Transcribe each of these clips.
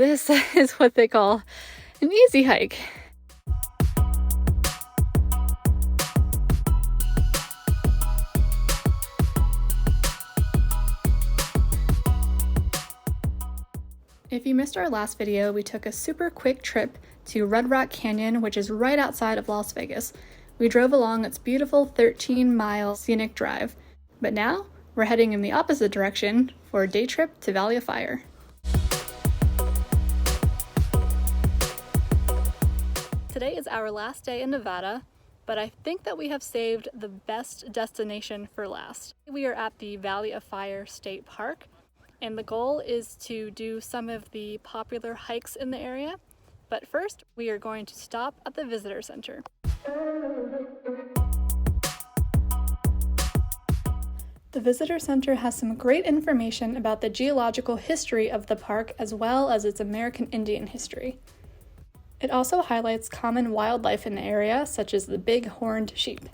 this is what they call an easy hike. If you missed our last video, we took a super quick trip to Red Rock Canyon, which is right outside of Las Vegas. We drove along its beautiful 13-mile scenic drive, but now we're heading in the opposite direction for a day trip to Valley of Fire. Today is our last day in Nevada, but I think that we have saved the best destination for last. We are at the Valley of Fire State Park, and the goal is to do some of the popular hikes in the area. But first, we are going to stop at the visitor center. The visitor center has some great information about the geological history of the park as well as its American Indian history. It also highlights common wildlife in the area, such as the big-horned sheep.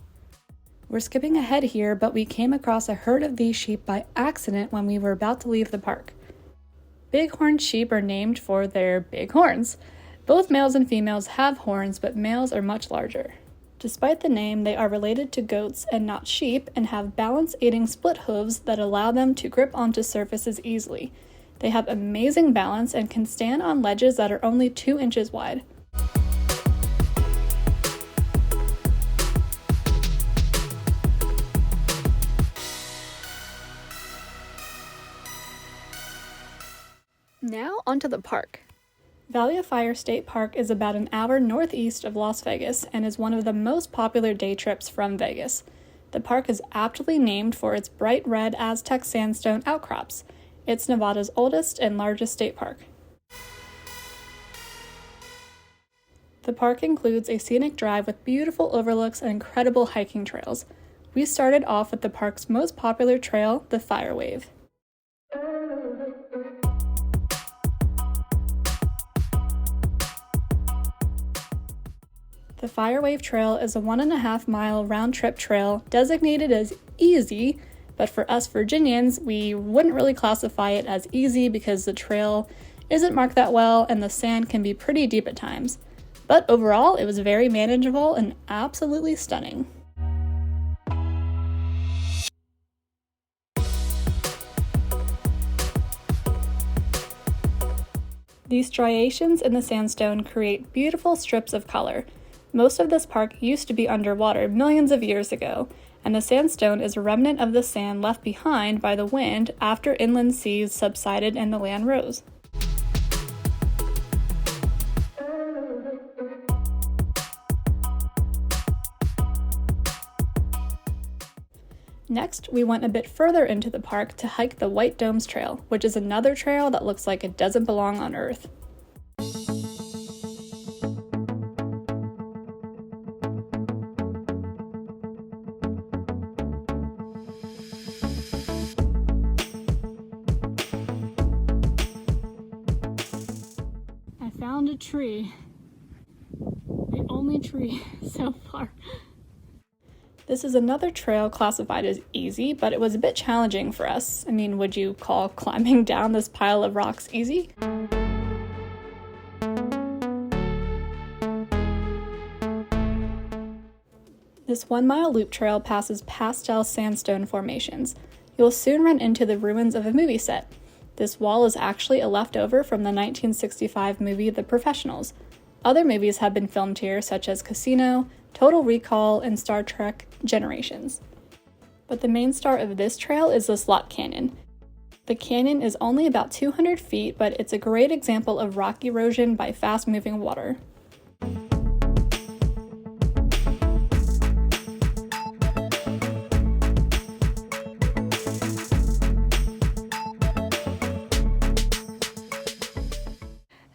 We're skipping ahead here, but we came across a herd of these sheep by accident when we were about to leave the park. Bighorn sheep are named for their big horns. Both males and females have horns, but males are much larger. Despite the name, they are related to goats and not sheep and have balance-aiding split hooves that allow them to grip onto surfaces easily. They have amazing balance and can stand on ledges that are only 2 inches wide. Now onto the park. Valley of Fire State Park is about an hour northeast of Las Vegas and is one of the most popular day trips from Vegas. The park is aptly named for its bright red Aztec sandstone outcrops. It's Nevada's oldest and largest state park. The park includes a scenic drive with beautiful overlooks and incredible hiking trails. We started off with the park's most popular trail, the Fire Wave. The Fire Wave Trail is a 1.5-mile round-trip trail designated as easy, but for us Virginians, we wouldn't really classify it as easy because the trail isn't marked that well and the sand can be pretty deep at times. But overall, it was very manageable and absolutely stunning. These striations in the sandstone create beautiful strips of color. Most of this park used to be underwater millions of years ago, and the sandstone is a remnant of the sand left behind by the wind after inland seas subsided and the land rose. Next, we went a bit further into the park to hike the White Domes Trail, which is another trail that looks like it doesn't belong on Earth. Found a tree. The only tree so far. This is another trail classified as easy, but it was a bit challenging for us. I mean, would you call climbing down this pile of rocks easy? This 1-mile loop trail passes pastel sandstone formations. You'll soon run into the ruins of a movie set. This wall is actually a leftover from the 1965 movie The Professionals. Other movies have been filmed here, such as Casino, Total Recall, and Star Trek Generations. But the main star of this trail is the Slot Canyon. The canyon is only about 200 feet, but it's a great example of rock erosion by fast-moving water.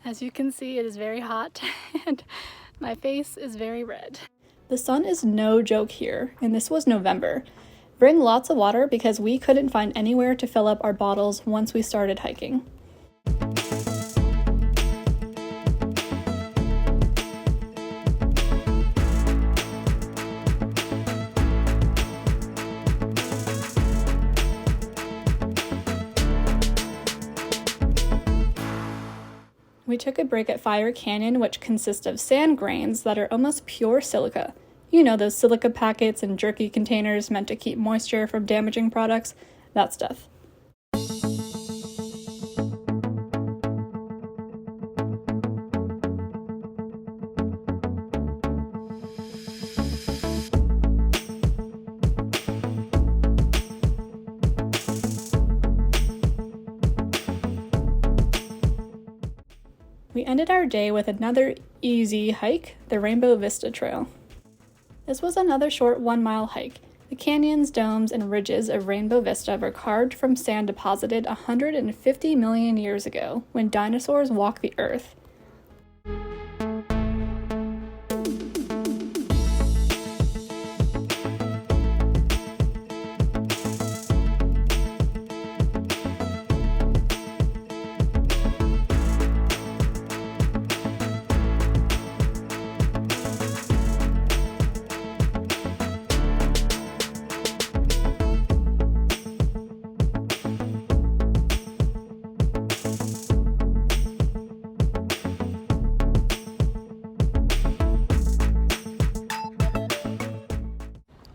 As you can see, it is very hot and my face is very red. The sun is no joke here, and this was November. Bring lots of water because we couldn't find anywhere to fill up our bottles once we started hiking. We took a break at Fire Canyon, which consists of sand grains that are almost pure silica. You know, those silica packets and jerky containers meant to keep moisture from damaging products, that stuff. We ended our day with another easy hike, the Rainbow Vista Trail. This was another short 1-mile hike. The canyons, domes, and ridges of Rainbow Vista were carved from sand deposited 150 million years ago, when dinosaurs walked the earth.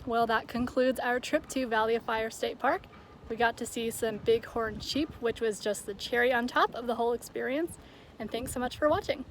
Well, that concludes our trip to Valley of Fire State Park. We got to see some bighorn sheep, which was just the cherry on top of the whole experience. And thanks so much for watching.